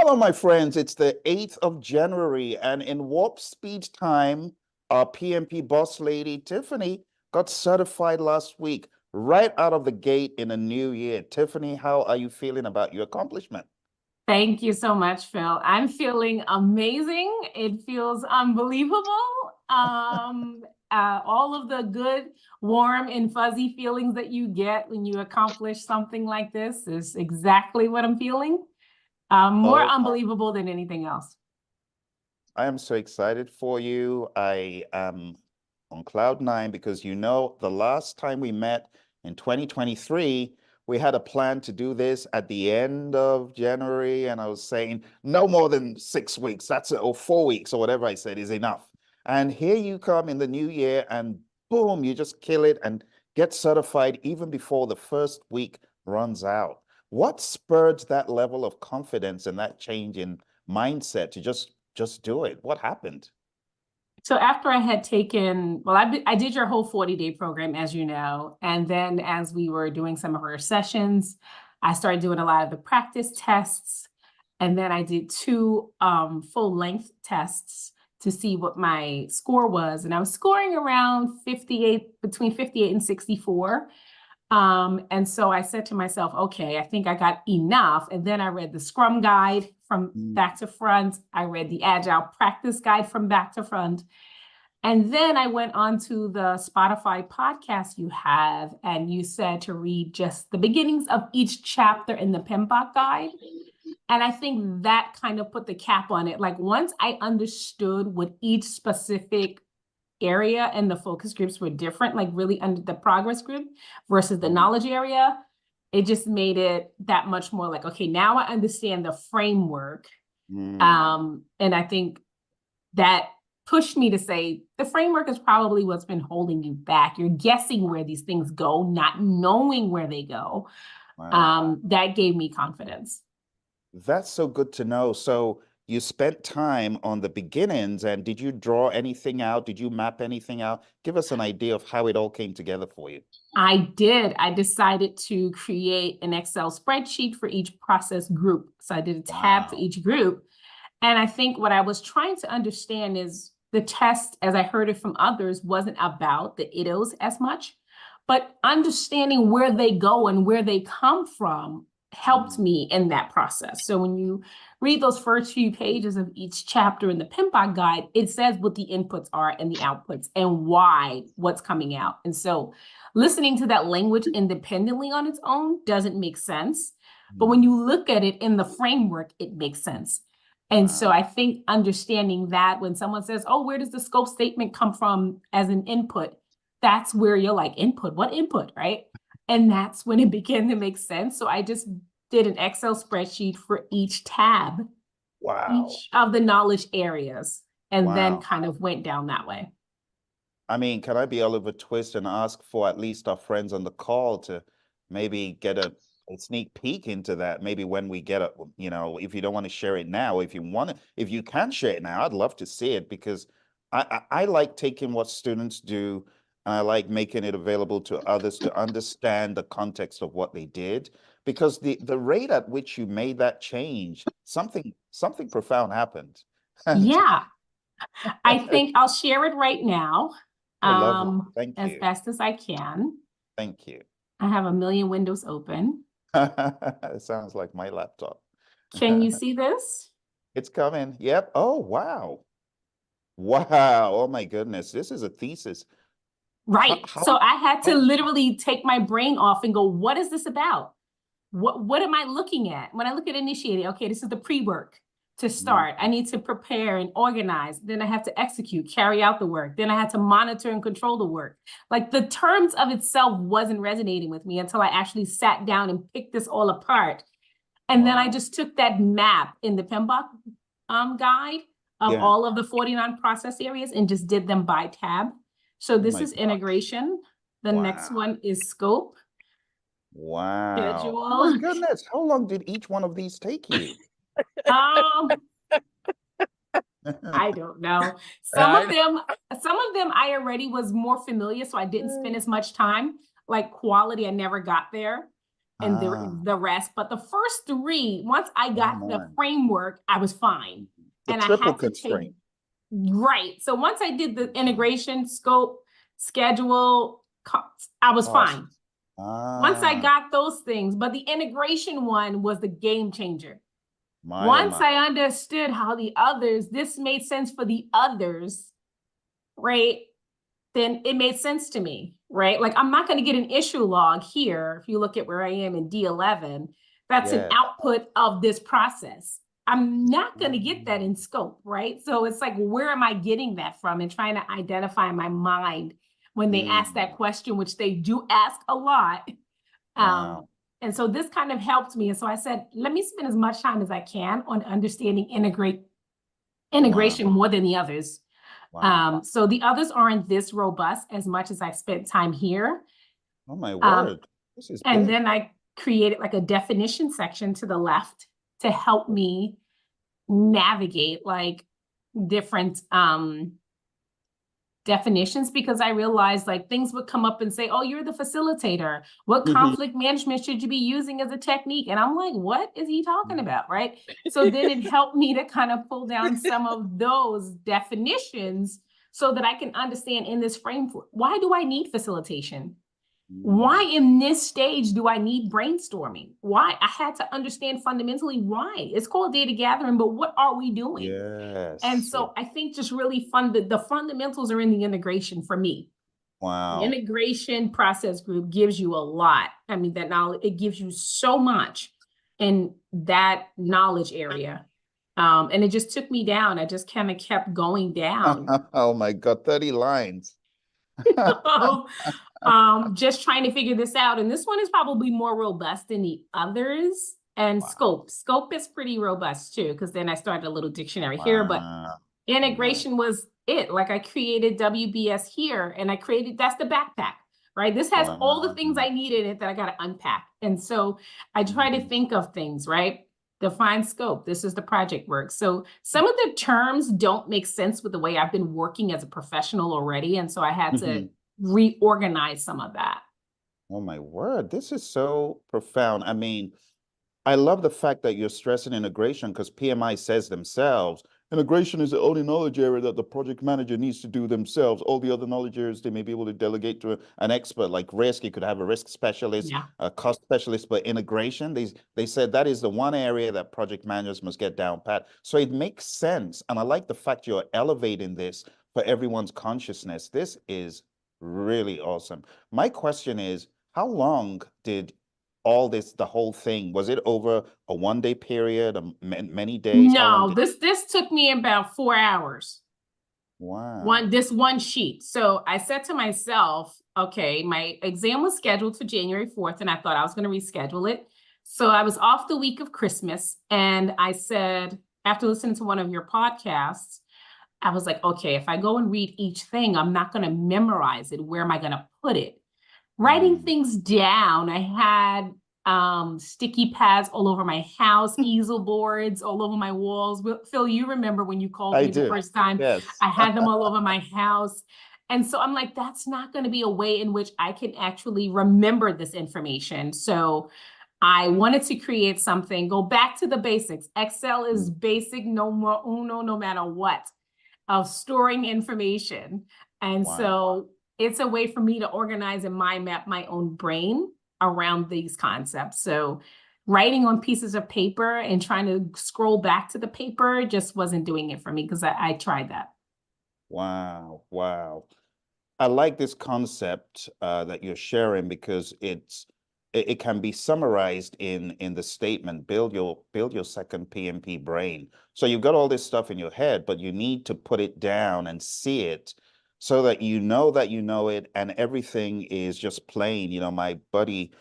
Hello, my friends. It's the 8th of January, and in warp speed time, our PMP Boss Lady, Tiffanie, got certified last week, right out of the gate in a new year. Tiffanie, how are you feeling about your accomplishment? Thank you so much, Phil. I'm feeling amazing. It feels unbelievable. All of the good, warm, and fuzzy feelings that you get when you accomplish something like this is exactly what I'm feeling. More Oh, unbelievable than anything else. I am so excited for you. I am on cloud nine because the last time we met in 2023, we had a plan to do this at the end of January, and I was saying no more than 6 weeks, that's it, or 4 weeks, or whatever I said is enough. And here you come in the new year, and boom, you just kill it and get certified even before the first week runs out. What spurred that level of confidence and that change in mindset to just do it? What happened? So after I had taken, well, I did your whole 40-day program, as you know. And then as we were doing some of our sessions, I started doing a lot of the practice tests. And then I did two full length tests to see what my score was. And I was scoring around 58, between 58 and 64. And so I said to myself, okay, I think I got enough. And then I read the Scrum guide from back to front. I read the Agile practice guide from back to front. And then I went on to the Spotify podcast you have, and you said to read just the beginnings of each chapter in the PMBOK guide. And I think that kind of put the cap on it. Like once I understood what each specific area and the focus groups were different, like really under the progress group versus the knowledge area, it just made it that much more like, okay, now I understand the framework. And I think that pushed me to say the framework is probably what's been holding you back. You're guessing where these things go, not knowing where they go. Wow. That gave me confidence. That's so good to know. So you spent time on the beginnings, and did you draw anything out? Did you map anything out? Give us an idea of how it all came together for you. I did. I decided to create an Excel spreadsheet for each process group. So I did a tab for Wow. each group. And I think what I was trying to understand is the test, as I heard it from others, wasn't about the IDOs as much, but understanding where they go and where they come from helped me in that process. So when you read those first few pages of each chapter in the PMBOK guide, it says what the inputs are and the outputs and why, what's coming out. And so listening to that language independently on its own doesn't make sense. But when you look at it in the framework, it makes sense. And so Wow. I think understanding that when someone says, oh, where does the scope statement come from as an input? That's where you're like, input, what input, right? And that's when it began to make sense. So I just did an Excel spreadsheet for each tab, Wow. each of the knowledge areas, and then Wow. kind of went down that way. I mean, can I be Oliver Twist and ask for at least our friends on the call to maybe get a sneak peek into that? Maybe when we get it, if you don't want to share it now, if you can share it now, I'd love to see it because I like taking what students do and I like making it available to others to understand the context of what they did. Because the rate at which you made that change, something profound happened. And Yeah, I think I'll share it right now, oh, lovely. Thank as you. best as I can. Thank you. I have a million windows open. It sounds like my laptop. Can you see this? It's coming. Yep. Oh, wow. Wow. Oh my goodness. This is a thesis. Right. How, So I had to how, literally take my brain off and go, what is this about? What am I looking at? When I look at initiating, okay, this is the pre-work to Mm, start. I need to prepare and organize. Then I have to execute, carry out the work. Then I had to monitor and control the work. Like the terms of itself wasn't resonating with me until I actually sat down and picked this all apart. And then I wow. just took that map in the PMBOK guide of Yeah. all of the 49 process areas and just did them by tab. So Oh this my is gosh. integration. The next Wow. one is scope, Wow. Oh my schedule. goodness. How long did each one of these take you? Um, I don't know. I Some of them I already was more familiar, so I didn't spend as much time. Like quality, I never got there. and Ah, the rest. But the first three, once I oh got the my. framework, I was fine. The And I triple had to take, constraint. right. So once I did the Mm, integration, scope, schedule, I was cost. fine. Once I Ah, got those things, but the integration one was the game changer. my, oh Once my. I understood how the others, this made sense for the others, right? Then it made sense to me, right? Like I'm not going to get an issue log here. If you look at where I am in D11, that's an Yeah. output of this process. I'm not going to get that Mm, in scope, right? So it's like, where am I getting that from? And trying to identify in my mind when they ask that mm, question, which they do ask a lot. Um, wow. and so this kind of helped me. And so I said, let me spend as much time as I can on understanding Wow. integration more than the others. Wow. So the others aren't this robust as much as I've spent time here. Oh my Um, word. This is and big. then I created like a definition section to the left to help me navigate like different definitions, because I realized like things would come up and say, oh, you're the facilitator. What Mhm. conflict management should you be using as a technique? And I'm like, what is he talking about? Right. So then it helped me to kind of pull down some of those definitions so that I can understand in this framework, why do I need facilitation? Why Mm, in this stage do I need brainstorming? Why? I had to understand fundamentally why. It's called data gathering, but what are we doing? And yes. so I think just really the fundamentals are in the integration for me. The Wow. integration process group gives you a lot. I mean, that knowledge, it gives you so much in that knowledge area. And it just took me down. I just kind of kept going down. Oh my God, 30 lines. Just trying to figure this out. And this one is probably more robust than the others. And Wow. scope is pretty robust too, because then I started a little dictionary here, but Wow. My. integration was it. Like I created WBS here and I created, that's the backpack, right? This has all the things Wow. I need in it that I got to unpack. And so I try to Mhm. think of things, right? Define scope. This is the project work. So some of the terms don't make sense with the way I've been working as a professional already. And so I had to Mhm. reorganize some of that. Oh my word, this is so profound. I mean, I love the fact that you're stressing integration because PMI says themselves, integration is the only knowledge area that the project manager needs to do themselves. All the other knowledge areas they may be able to delegate to an expert like risk. You could have a risk specialist, Yeah. a cost specialist, but integration, they said that is the one area that project managers must get down pat. So it makes sense. And I like the fact you're elevating this for everyone's consciousness. This is really awesome. My question is, how long did all this, the whole thing, was it over a 1 day period, many days? How long No, did? this took me about 4 hours. Wow. This one sheet. So I said to myself, okay, my exam was scheduled for January 4th, and I thought I was going to reschedule it. So I was off the week of Christmas, and I said, after listening to one of your podcasts, I was like, okay, if I go and read each thing, I'm not going to memorize it. Where am I going to put it? Writing Mm. things down. I had sticky pads all over my house, easel boards all over my walls. Phil, you remember when you called I me the do. first time? Yes. I had them all over my house. And so I'm like, that's not going to be a way in which I can actually remember this information. So I wanted to create something, go back to the basics. Excel is Mm. basic, no more uno, no matter what, of storing information. And Wow. so it's a way for me to organize and mind map my own brain around these concepts. So writing on pieces of paper and trying to scroll back to the paper just wasn't doing it for me, because I tried that. Wow. Wow. I like this concept that you're sharing because it can be summarized in the statement, build your second PMP brain. So you've got all this stuff in your head, but you need to put it down and see it so that you know it, and everything is just plain. You know, my buddy,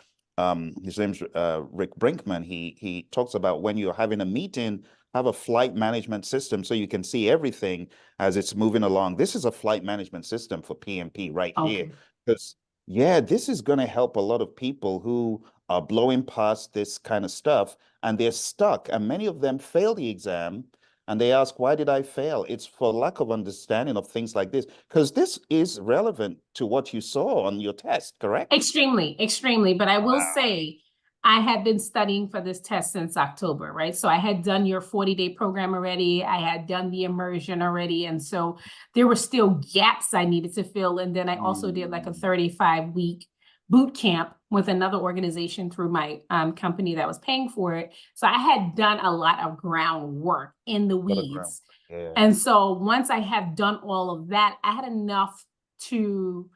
his name's Rick Brinkman, he talks about when you're having a meeting, have a flight management system so you can see everything as it's moving along. This is a flight management system for PMP right here. Okay. Because, yeah, this is going to help a lot of people who are blowing past this kind of stuff and they're stuck. And many of them fail the exam and they ask, why did I fail? It's for lack of understanding of things like this. Because this is relevant to what you saw on your test, correct? Extremely, extremely. But I will Wow. say, I had been studying for this test since October, right? So I had done your 40-day program already. I had done the immersion already. And so there were still gaps I needed to fill. And then I also did like a 35-week boot camp with another organization through my company that was paying for it. So I had done a lot of groundwork in the What a ground. weeds. Yeah. And so once I have done all of that, I had enough to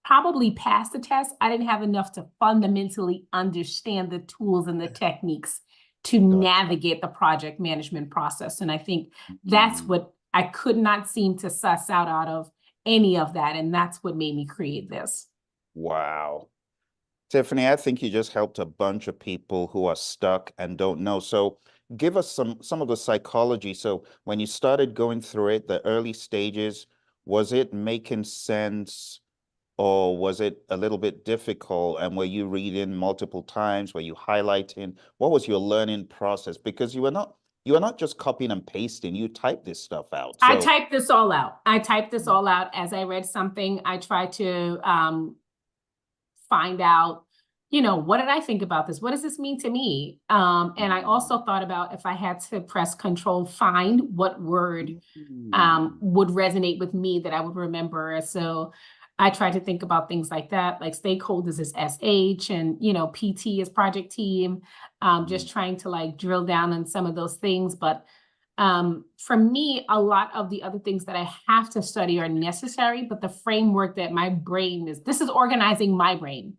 probably pass the test. I didn't have enough to fundamentally understand the tools and the techniques to Got navigate the project management process. And I think that's mm, what I could not seem to suss out of any of that. And that's what made me create this. wow. Tiffany, I think you just helped a bunch of people who are stuck and don't know. So give us some of the psychology. So when you started going through it, the early stages, was it making sense or was it a little bit difficult? And were you reading multiple times? Were you highlighting? What was your learning process? Because you were not just copying and pasting, you typed this stuff out. I So typed this all out. I typed this all out as I read something. I tried to find out, what did I think about this? What does this mean to me? And I also thought about if I had to press control, find what word mm, would resonate with me that I would remember. So I tried to think about things like that, like stakeholders is SH and, PT is project team, mm, just trying to like drill down on some of those things. But for me, a lot of the other things that I have to study are necessary, but the framework that my brain this is organizing my brain.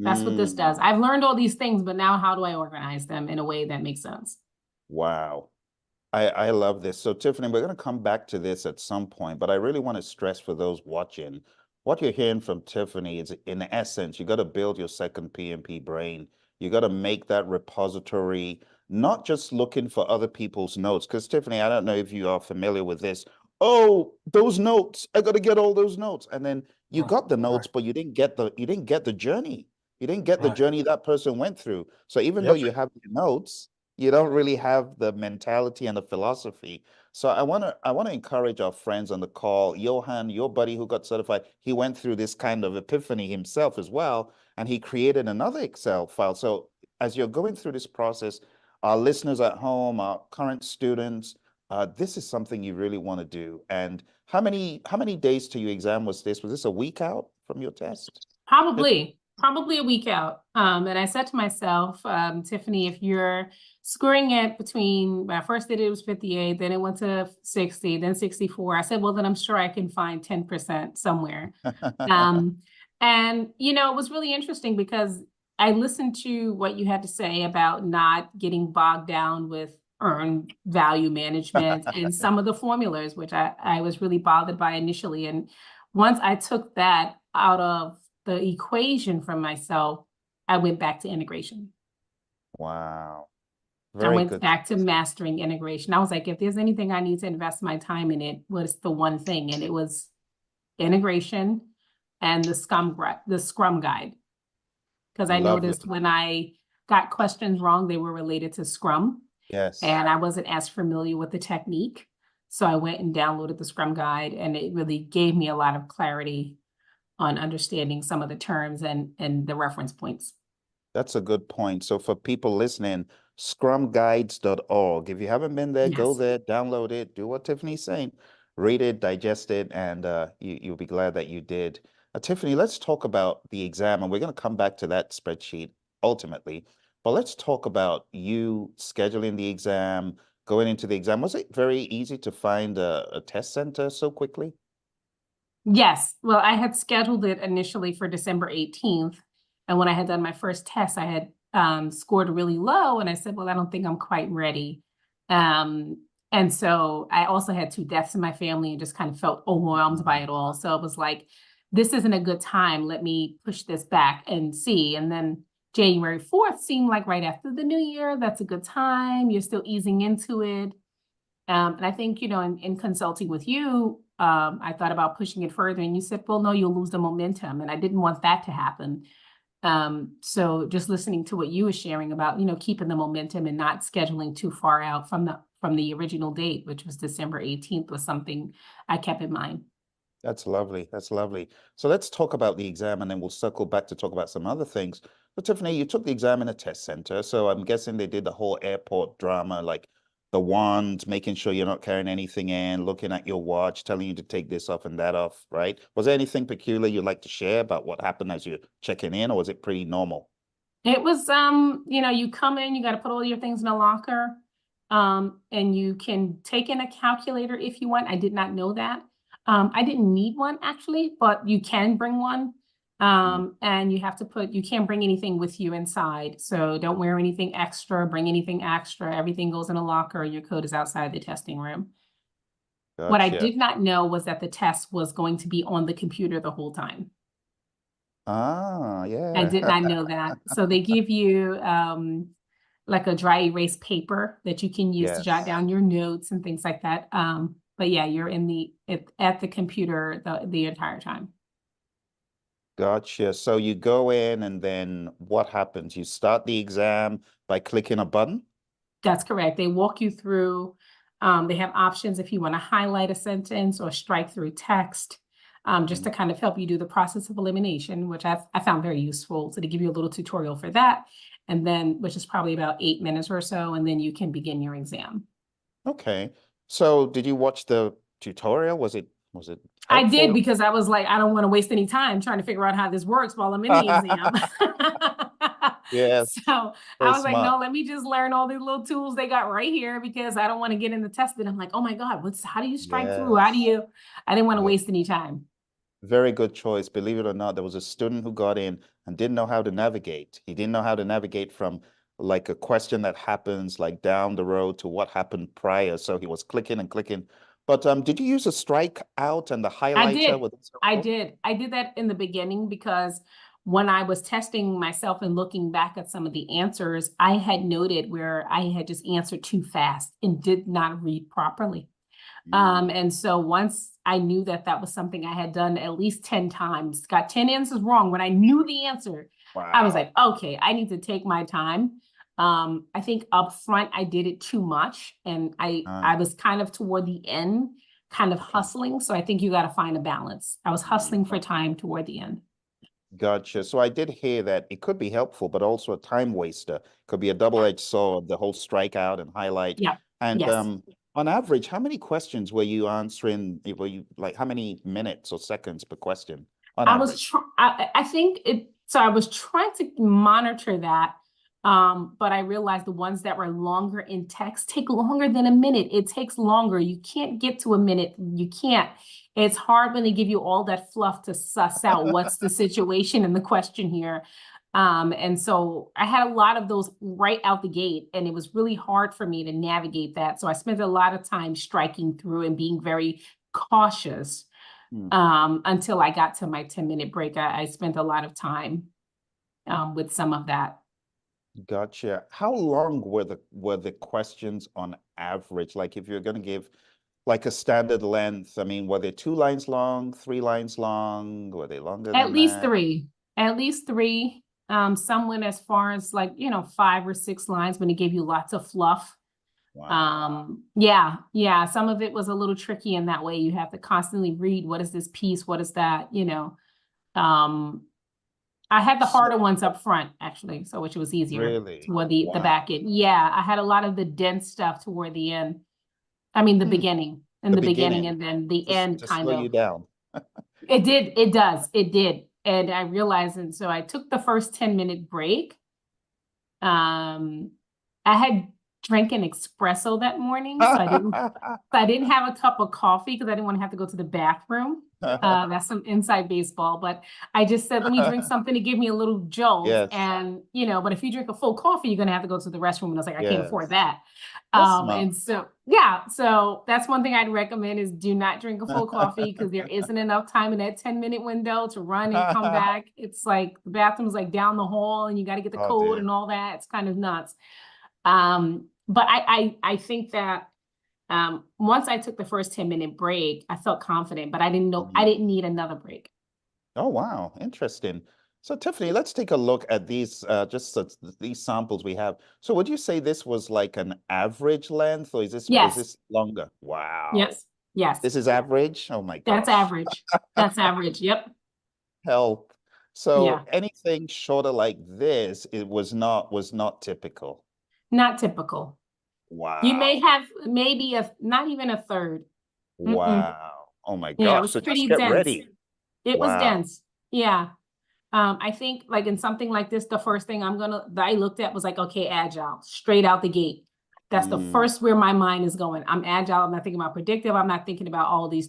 That's what this does. mm. I've learned all these things, but now how do I organize them in a way that makes sense? Wow. I love this. So, Tiffany, we're going to come back to this at some point, but I really want to stress for those watching what you're hearing from Tiffany is, in essence, you got to build your second PMP brain. You got to make that repository, not just looking for other people's notes. Because, Tiffany, I don't know if you are familiar with this. Oh, those notes, I got to get all those notes. And then you Right, got the right, notes, but you didn't get the journey. You didn't get the right. journey that person went through. So even though Yep. you have your notes, you don't really have the mentality and the philosophy. So I want to encourage our friends on the call. Johan, your buddy who got certified, he went through this kind of epiphany himself as well, and he created another Excel file. So as you're going through this process, our listeners at home, our current students, this is something you really want to do. And how many days to your exam was this? Was this a week out from your test? Probably a week out. And I said to myself, Tiffany, if you're scoring it between when I first did it, it was 58, then it went to 60, then 64. I said, well, then I'm sure I can find 10% somewhere. Um, and it was really interesting because I listened to what you had to say about not getting bogged down with earned value management and some of the formulas, which I was really bothered by initially. And once I took that out of the equation for myself, I went back to integration. Wow. I Very went good. back to mastering integration. I was like, if there's anything I need to invest my time in, it was the one thing, and it was integration and the Scrum guide. Because I Lovely. noticed when I got questions wrong, they were related to Scrum, Yes. and I wasn't as familiar with the technique. So I went and downloaded the Scrum guide, and it really gave me a lot of clarity on understanding some of the terms and the reference points. That's a good point. So for people listening, scrumguides.org. If you haven't been there, go Yes. there, download it, do what Tiffany's saying, read it, digest it, and you'll be glad that you did. Tiffany, let's talk about the exam, and we're going to come back to that spreadsheet ultimately. But let's talk about you scheduling the exam, going into the exam. Was it very easy to find a test center so quickly? Yes. Well, I had scheduled it initially for December 18th. And when I had done my first test, I had scored really low. And I said, well, I don't think I'm quite ready. And so I also had two deaths in my family and just kind of felt overwhelmed by Mm, it all. So it was like, this isn't a good time. Let me push this back and see. And then January 4th seemed like right after the new year. That's a good time. You're still easing into it. And I think, in consulting with you, I thought about pushing it further, and you said, well, no, you'll lose the momentum. And I didn't want that to happen. So just listening to what you were sharing about, keeping the momentum and not scheduling too far out from the original date, which was December 18th, was something I kept in mind. That's lovely. That's lovely. So let's talk about the exam and then we'll circle back to talk about some other things. So Tiffany, you took the exam in a test center, so I'm guessing they did the whole airport drama, like the wand, making sure you're not carrying anything in, looking at your watch, telling you to take this off and that off, right? Was there anything peculiar you'd like to share about what happened as you're checking in, or was it pretty normal? It was, you come in, you got to put all your things in a locker, and you can take in a calculator if you want. I did not know that. I didn't need one actually, but you can bring one. Mm. And you can't bring anything with you inside. So don't wear anything extra, bring anything extra. Everything goes in a locker. Your code is outside the testing room. What I Gotcha. did not know was that the test was going to be on the computer the whole time. Ah, I yeah. did not know that. So they give you like a dry erase paper that you can use to jot Yes. down your notes and things like that. But yeah, you're at the computer the entire time. Gotcha. So you go in and then what happens? You start the exam by clicking a button? That's correct. They walk you through. They have options if you want to highlight a sentence or strike through text, just Mhm. to kind of help you do the process of elimination, which I found very useful. So they give you a little tutorial for that, and then which is probably about 8 minutes or so, and then you can begin your exam. Okay. So did you watch the tutorial? Was it I did helpful? because I was like, I don't want to waste any time trying to figure out how this works while I'm in the exam. Yes, So I very was like, smart. no, let me just learn all these little tools they got right here because I don't want to get in the test. And I'm like, oh my God, how do you strike through? Yes. I didn't want to Yeah. waste any time. Very good choice. Believe it or not, there was a student who got in and didn't know how to navigate. He didn't know how to navigate from like a question that happens like down the road to what happened prior. So he was clicking and clicking. But did you use a strike out and the I highlighter? did. Was this helpful? I did that in the beginning because when I was testing myself and looking back at some of the answers, I had noted where I had just answered too fast and did not read properly. Mm, And so once I knew that that was something I had done at least 10 times, got 10 answers wrong, when I knew the answer, I was wow. like, okay, I need to take my time. I think up front I did it too much and I Ah, was kind of toward the end, kind of okay. hustling. So I think you got to find a balance. I was hustling for Oh, time toward the end. gotcha. So I did hear that it could be helpful, but also a time waster. Could be a double-edged sword, the whole strikeout and highlight. Yeah. And Yes. on average, how many questions were you answering? Were you like how many minutes or seconds per question on average? I think it, so I was trying to monitor that. But I realized the ones that were longer in text take longer than a minute. It takes longer. You can't get to a minute. You can't. It's hard when they give you all that fluff to suss out what's the situation and the question here. And so I had a lot of those right out the gate, and it was really hard for me to navigate that. So I spent a lot of time striking through and being very cautious Hmm. until I got to my 10-minute break. I spent a lot of time with some of that. Gotcha. How long were the questions on average? Like if you're going to give like a standard length, I mean, were they 2 lines long, 3 lines long? Were they longer At than least that? three, at least three. Some went as far as like, 5 or 6 lines when it gave you lots of fluff. Wow. Yeah. Some of it was a little tricky in that way. You have to constantly read, what is this piece? What is that? Um, I had the So harder ones up front, actually, so which was easier really, toward the back wow. end. Yeah, I had a lot of the dense stuff toward the end. I mean, the Hmm. beginning, in The the beginning, beginning and then the end to kind slow you of. down. It did. And I realized, and so I took the first 10-minute break. Um, I had drank an espresso that morning, so I didn't have a cup of coffee because I didn't want to have to go to the bathroom. That's some inside baseball, but I just said, let me drink something to give me a little jolt. Yes, And, but if you drink a full coffee, you're going to have to go to the restroom. And I was like, I can't afford yes. that. That's smart. And so, yeah, so that's one thing I'd recommend is do not drink a full coffee because there isn't enough time in that 10-minute window to run and come back. It's like the bathroom's like down the hall and you got to get the Oh code dear. and all that. It's kind of nuts. But I think that once I took the first 10-minute break, I felt confident, but I didn't know I Mhm. didn't need another break. Oh wow, interesting. So Tiffany, let's take a look at these these samples we have. So would you say this was like an average length, or is Yes, this longer? Wow. yes, yes. This is average? Oh my That's gosh. average. That's average. Yep. Help. So Yeah, anything shorter like this, it was not typical. not typical. You may Wow. have maybe not even a third. Mm-mm. Wow. Oh my Yeah, it gosh. was So just pretty get dense. ready. It was Wow. dense. Yeah. I think like in something like this, the first thing that I looked at was like, okay, agile, straight out the gate. That's the Mm, first where my mind is going. I'm agile. I'm not thinking about predictive. I'm not thinking about all these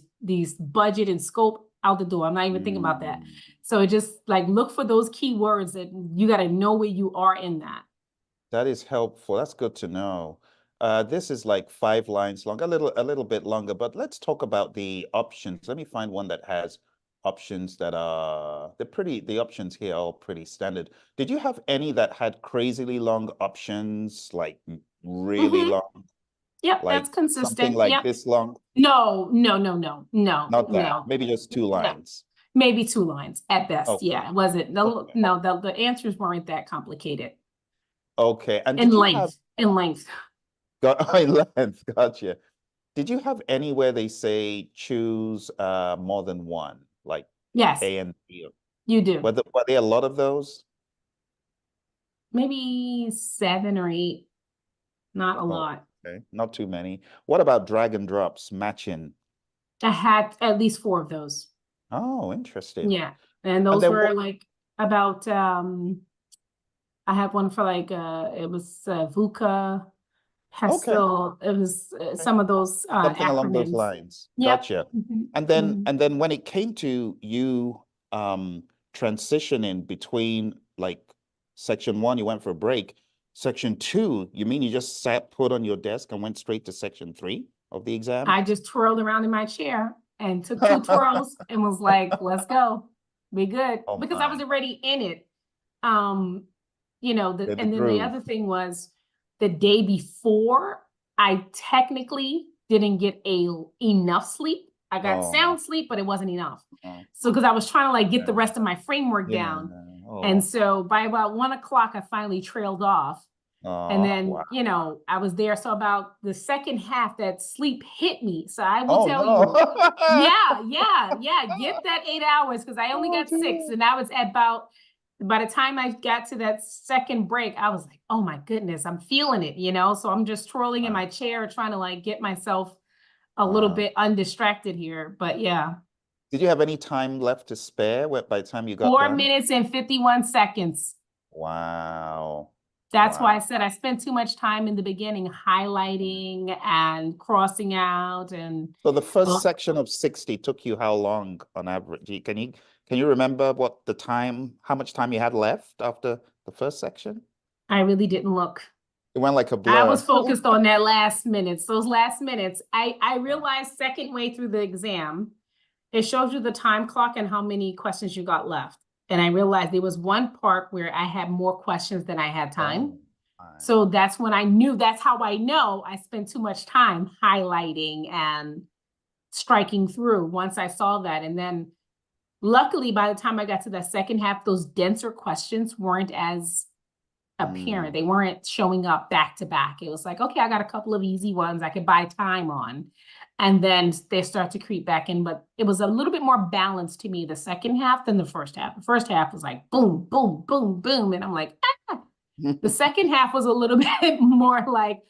budget and scope out the door. I'm not even thinking about that. mm. So it just like look for those keywords that you got to know where you are in that. That is helpful. That's good to know. This is like 5 lines long, a little bit longer, but let's talk about the options. Let me find one that has options that are the options here are all pretty standard. Did you have any that had crazily long options, like really Hmm. long, Yep, like that's something consistent. like Yep. this long? No, no, no, no, no, Not that. no, Maybe just two no. lines. Maybe 2 lines at best. Okay. Yeah, it wasn't. No, Okay. no, the answers weren't that complicated Okay. And in did you have length. In length. got my length? Gotcha. Did you have anywhere they say choose more than one, like Yes, A and B? you do. Were there a lot of those? Maybe 7 or 8, not a Oh, lot. okay. Not too many. What about drag and drops, matching? I had at least 4 of those. Oh, interesting. Yeah. And And those then were what? like about I had one for like it was VUCA, Okay, Pestle. It was okay. some of those Something along those acronyms. lines. Yep. Gotcha. Mhm, And then mhm. and then when it came to you transitioning between like section one, you went for a break. Section two, you mean you just sat put on your desk and went straight to section three of the exam? I just twirled around in my chair and took 2 twirls and was like, let's go. Be good. Oh Because I was my, already in it. in the And then the groove. other thing was the day before, I technically didn't get enough sleep. I got Oh, sound sleep, but it wasn't enough. oh, So because I was trying to like get the yeah, rest of my framework yeah. down. And Oh, so by about 1 o'clock, I finally trailed off. And oh, then, wow. I was there. So about the second half, that sleep hit me. So I will Oh tell no. you, yeah, yeah, yeah, get that 8 hours because I only Oh got six. dear. And I was at about, by the time I got to that second break, I was like, oh my goodness, I'm feeling it. So I'm just twirling in Wow. my chair, trying to like get myself a little Wow. bit undistracted here. But yeah, Did you have any time left to spare by the time you got four done? minutes and 51 seconds. Wow. That's why I Wow. said I spent too much time in the beginning highlighting and crossing out and So the first well, section of 60 took you how long on average? Can you remember what the time, how much time you had left after the first section? I really didn't look. It went like a I was blur. focused on that last minutes. Those last minutes, I realized second way through the exam, it shows you the time clock and how many questions you got left. And I realized there was one part where I had more questions than I had time. Oh, my. So that's when I knew, that's how I know I spent too much time highlighting and striking through once I saw that. And then luckily, by the time I got to the second half, those denser questions weren't as apparent. Mm, They weren't showing up back to back. It was like, okay, I got a couple of easy ones I could buy time on. And then they start to creep back in. But it was a little bit more balanced to me the second half than the first half. The first half was like boom, boom, boom, boom. And I'm like, ah. The second half was a little bit more like,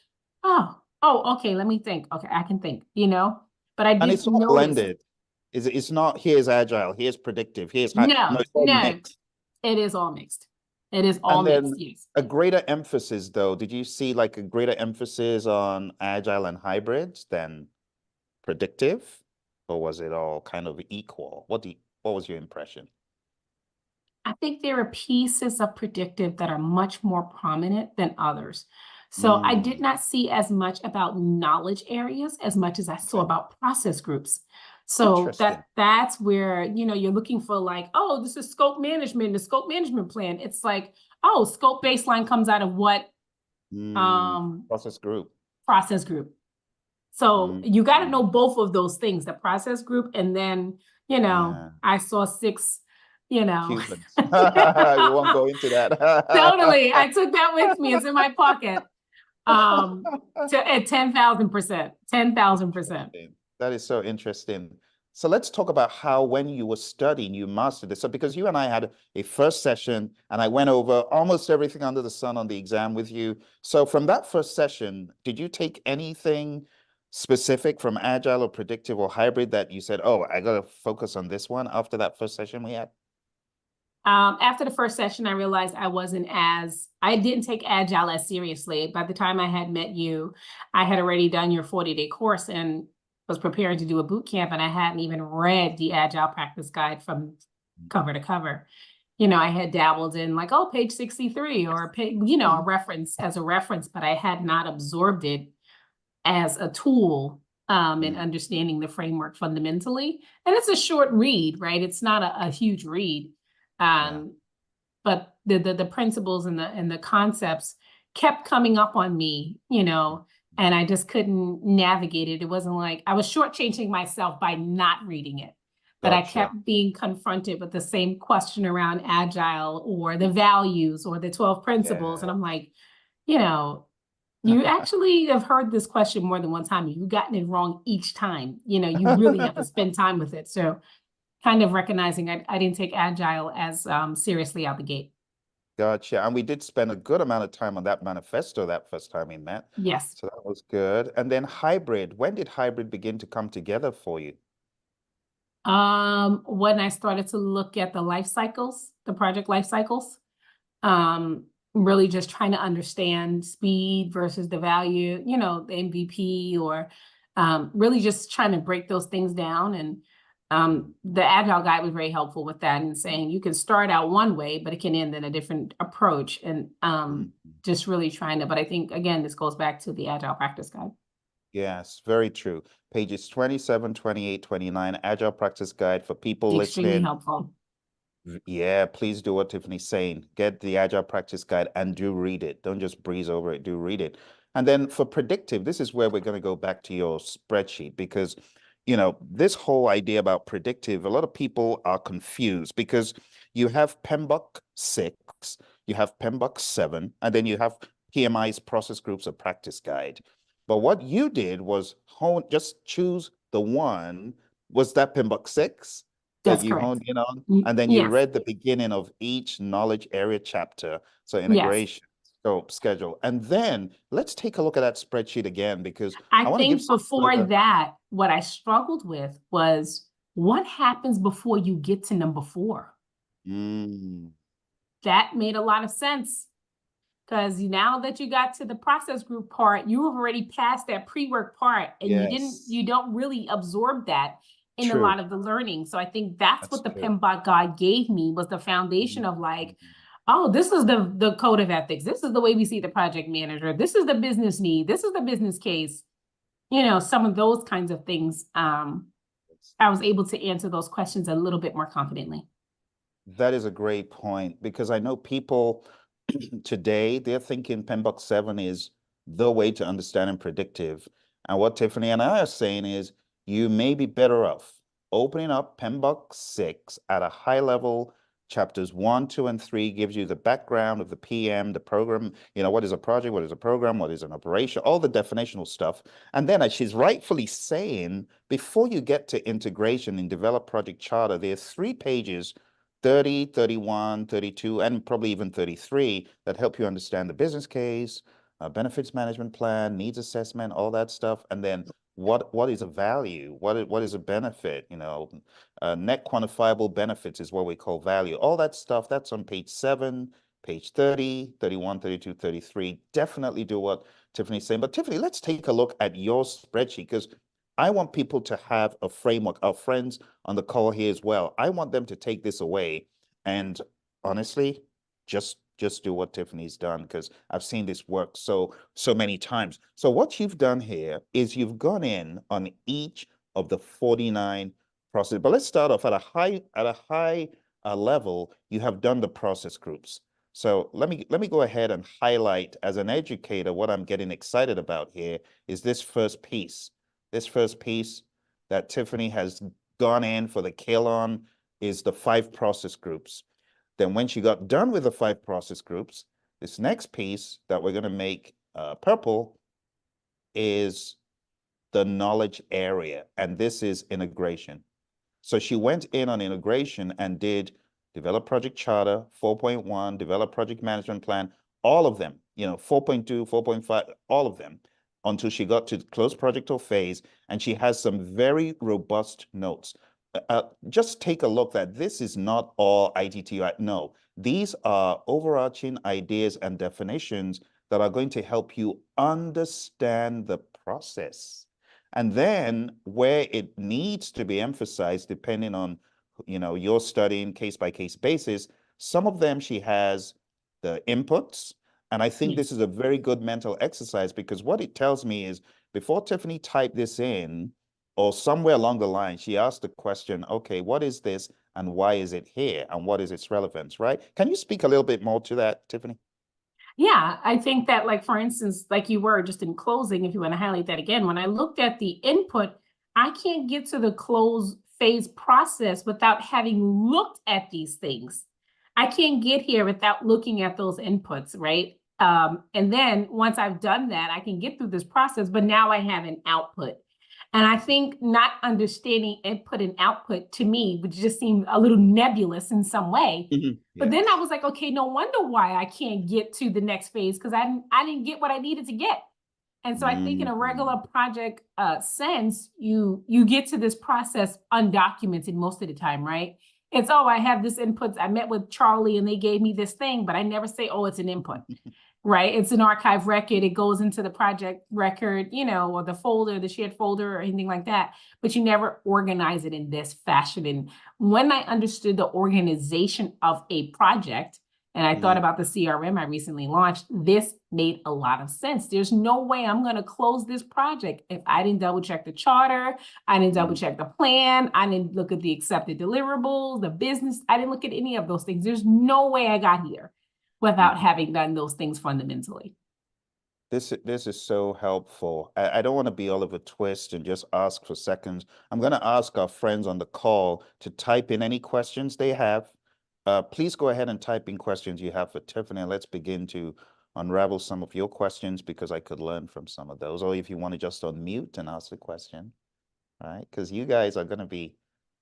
oh, okay, let me think. Okay, I can think. But I And did it's not notice, blended. It's not here's agile, here's predictive, here's high. No, no, it's all no, mixed. it is all mixed. It is all And mixed, then yes. a greater emphasis, though. Did you see like a greater emphasis on agile and hybrids than predictive, or was it all kind of equal? What was your impression? I think there are pieces of predictive that are much more prominent than others. So I did Mm, not see as much about knowledge areas as much as I saw okay. about process groups. So Interesting. that's where, you're looking for like, oh, this is scope management, the scope management plan. It's like, oh, scope baseline comes out of what Process group. process group. So Mm, you got to know both of those things, the process group, and then, yeah. I saw six, you know. Cubans. We won't go into that. Totally. I took that with me. It's in my pocket. To at 10,000%. 10,000%. Interesting. That is so interesting. So let's talk about how, when you were studying, you mastered this. So because you and I had a first session and I went over almost everything under the sun on the exam with you. So from that first session, did you take anything specific from Agile or predictive or hybrid that you said, oh, I got to focus on this one after that first session we had? After the first session, I realized I didn't take Agile as seriously. By the time I had met you, I had already done your 40-day course and was preparing to do a boot camp, and I hadn't even read the Agile practice guide from cover to cover. I had dabbled in like, oh, page 63 or a reference as a reference, but I had not absorbed it as a tool in understanding the framework fundamentally. And it's a short read, right? It's not a huge read. But the principles and the concepts kept coming up on me, and I just couldn't navigate it. It wasn't like I was shortchanging myself by not reading it, but I kept being confronted with the same question around Agile or the values or the 12 principles. And I'm like, you actually have heard this question more than one time. You've gotten it wrong each time. You really have to spend time with it. So kind of recognizing I didn't take Agile as seriously out the gate. Gotcha. And we did spend a good amount of time on that manifesto that first time we met. Yes. So that was good. And then hybrid, when did hybrid begin to come together for you? When I started to look at the life cycles, the project life cycles, really just trying to understand speed versus the value, the MVP, or really just trying to break those things down. And the Agile guide was very helpful with that, and saying you can start out one way, but it can end in a different approach. And just really trying to, but I think, again, this goes back to the Agile practice guide. Yes, very true. Pages 27, 28, 29, Agile Practice Guide for people Extremely listening. helpful. Yeah, please do what Tiffany's saying. Get the Agile Practice Guide and do read it. Don't just breeze over it, do read it. And then for predictive, this is where we're going to go back to your spreadsheet, because, this whole idea about predictive, a lot of people are confused because you have PMBOK 6, you have PMBOK 7, and then you have PMI's process groups of practice guide. But what you did was just choose the one. Was that PMBOK 6 that That's you correct. honed in on? And then you Yes. read the beginning of each knowledge area chapter. So Yes. integration, scope, schedule. And then let's take a look at that spreadsheet again, because I I want to give think before further. that, what I struggled with was what happens before you get to number 4? That made a lot of sense, because now that you got to the process group part, you have already passed that pre-work part, and Yes. you don't really absorb that in a True. lot of the learning. So I think that's That's what the true. PMBOK guide gave me, was the foundation of like, oh, this is the code of ethics. This is the way we see the project manager. This is the business need. This is the business case. Some of those kinds of things. I was able to answer those questions a little bit more confidently. That is a great point, because I know people today, they're thinking PMBOK 7 is the way to understanding predictive. And what Tiffany and I are saying is you may be better off opening up PMBOK 6 at a high level. Chapters 1, 2, and 3 gives you the background of the PM, the program, what is a project, what is a program, what is an operation, all the definitional stuff. And then, as she's rightfully saying, before you get to integration in develop project charter, there's 3 pages, 30, 31, 32, and probably even 33, that help you understand the business case, benefits management plan, needs assessment, all that stuff. And then what is a value? What is a benefit? Net quantifiable benefits is what we call value. All that stuff, that's on page 7, page 30, 31, 32, 33. Definitely do what Tiffany's saying. But Tiffany, let's take a look at your spreadsheet, because I want people to have a framework. Our friends on the call here as well, I want them to take this away and honestly just do what Tiffany's done, because I've seen this work so many times. So what you've done here is you've gone in on each of the 49 process. But let's start off at a high level. You have done the process groups. So let me go ahead and highlight, as an educator, what I'm getting excited about here is this first piece. This first piece that Tiffany has gone in for the kill on is the 5 process groups. Then when she got done with the 5 process groups, this next piece that we're going to make purple is the knowledge area. And this is integration. So she went in on integration and did develop project charter, 4.1, develop project management plan, all of them, 4.2, 4.5, all of them, until she got to close project or phase. And she has some very robust notes. Just take a look that this is not all ITT. No, these are overarching ideas and definitions that are going to help you understand the process. And then where it needs to be emphasized, depending on, your studying case by case basis, some of them she has the inputs. And I think this is a very good mental exercise, because what it tells me is before Tiffanie typed this in, or somewhere along the line, she asked the question, okay, what is this and why is it here and what is its relevance, right? Can you speak a little bit more to that, Tiffanie? Yeah, I think that, like, for instance, like you were just in closing, if you want to highlight that again, when I looked at the input, I can't get to the close phase process without having looked at these things. I can't get here without looking at those inputs, right? And then once I've done that, I can get through this process, but now I have an output. And I think not understanding input and output to me would just seem a little nebulous in some way. But then I was like, okay, no wonder why I can't get to the next phase, because I didn't get what I needed to get. And so I think in a regular project sense, you get to this process undocumented most of the time, right? It's, oh, I have this input. I met with Charlie and they gave me this thing, but I never say, oh, it's an input. Right? It's an archive record. It goes into the project record, or the folder, the shared folder, or anything like that. But you never organize it in this fashion. And when I understood the organization of a project, and I thought about the CRM I recently launched, this made a lot of sense. There's no way I'm going to close this project if I didn't double check the charter, I didn't double check the plan, I didn't look at the accepted deliverables, the business, I didn't look at any of those things. There's no way I got here without having done those things fundamentally. This is so helpful. I don't want to be all of a twist and just ask for seconds. I'm going to ask our friends on the call to type in any questions they have. Please go ahead and type in questions you have for Tiffanie, and let's begin to unravel some of your questions, because I could learn from some of those. Or if you want to just unmute and ask a question, right? Because you guys are going to be,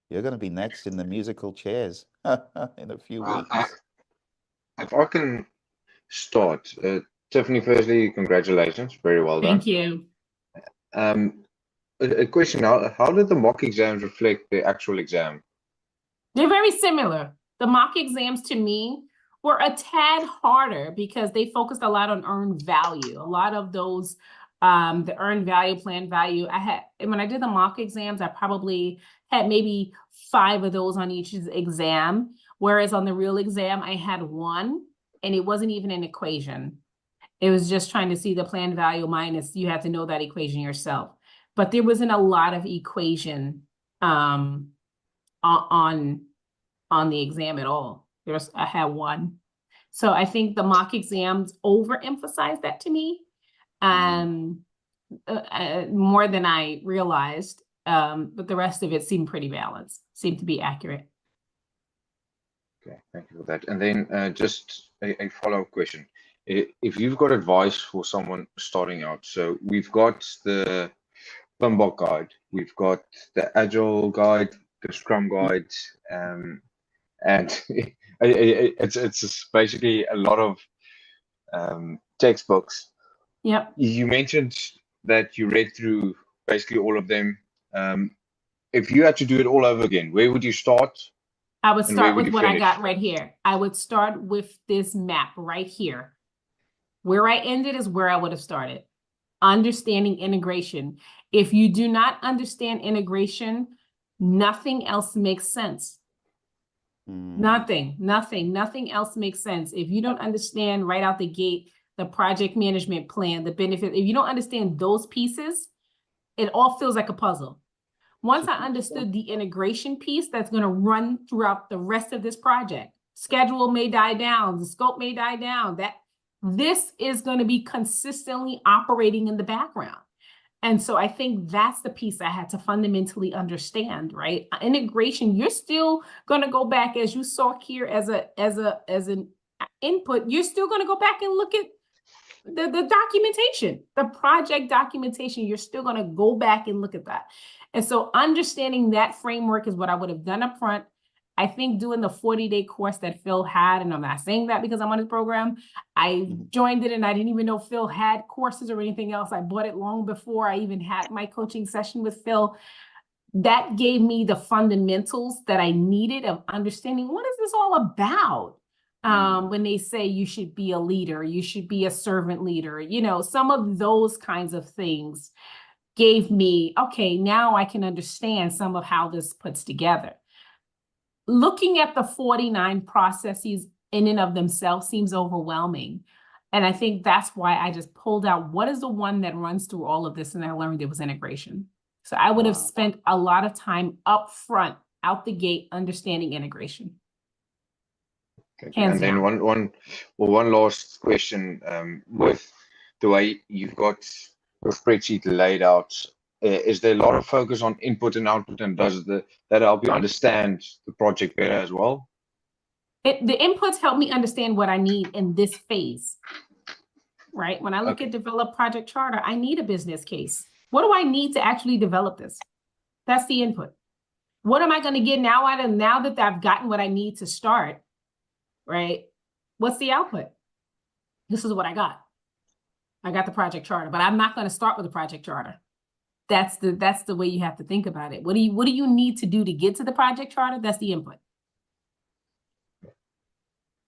you're going to be next in the musical chairs in a few weeks. If I can start, Tiffanie, firstly, congratulations. Very well done. Thank you. A question, how did the mock exams reflect the actual exam? They're very similar. The mock exams to me were a tad harder because they focused a lot on earned value. A lot of those, the earned value, planned value, when I did the mock exams, I probably had maybe 5 of those on each exam. Whereas on the real exam, I had 1, and it wasn't even an equation. It was just trying to see the planned value minus, you had to know that equation yourself. But there wasn't a lot of equation on the exam at all. I had 1. So I think the mock exams overemphasized that to me more than I realized. But the rest of it seemed pretty balanced, seemed to be accurate. Okay, thank you for that. And then just a follow-up question. If you've got advice for someone starting out, so we've got the PMBOK guide, we've got the Agile guide, the Scrum guide, and it's basically a lot of textbooks. Yep. You mentioned that you read through basically all of them. If you had to do it all over again, where would you start? I would start with what I got right here. I would start with this map right here. Where I ended is where I would have started. Understanding integration. If you do not understand integration, nothing else makes sense. Nothing else makes sense. If you don't understand right out the gate, the project management plan, the benefit, if you don't understand those pieces, it all feels like a puzzle. Once I understood the integration piece that's going to run throughout the rest of this project, schedule may die down, the scope may die down, that this is going to be consistently operating in the background. And so I think that's the piece I had to fundamentally understand, right? Integration, you're still going to go back, as you saw here as an input, you're still going to go back and look at the documentation, the project documentation. You're still going to go back and look at that. And so understanding that framework is what I would have done up front. I think doing the 40-day course that Phil had, and I'm not saying that because I'm on his program, I joined it and I didn't even know Phil had courses or anything else. I bought it long before I even had my coaching session with Phil. That gave me the fundamentals that I needed of understanding what is this all about? When they say you should be a leader, you should be a servant leader, you know, some of those kinds of things gave me, okay, now I can understand some of how this puts together. Looking at the 49 processes in and of themselves seems overwhelming. And I think that's why I just pulled out what is the one that runs through all of this, and I learned it was integration. So I would have spent a lot of time up front, out the gate, understanding integration. Okay. And then one last question, with the way you've got your spreadsheet laid out, is there a lot of focus on input and output, and does that help you understand the project better as well? The inputs help me understand what I need in this phase, right? When I look at develop project charter, I need a business case. What do I need to actually develop this? That's the input. What am I going to get now that I've gotten what I need to start, right? What's the output? This is what I got. I got the project charter, but I'm not going to start with a project charter. That's the way you have to think about it. What do you need to do to get to the project charter? That's the input.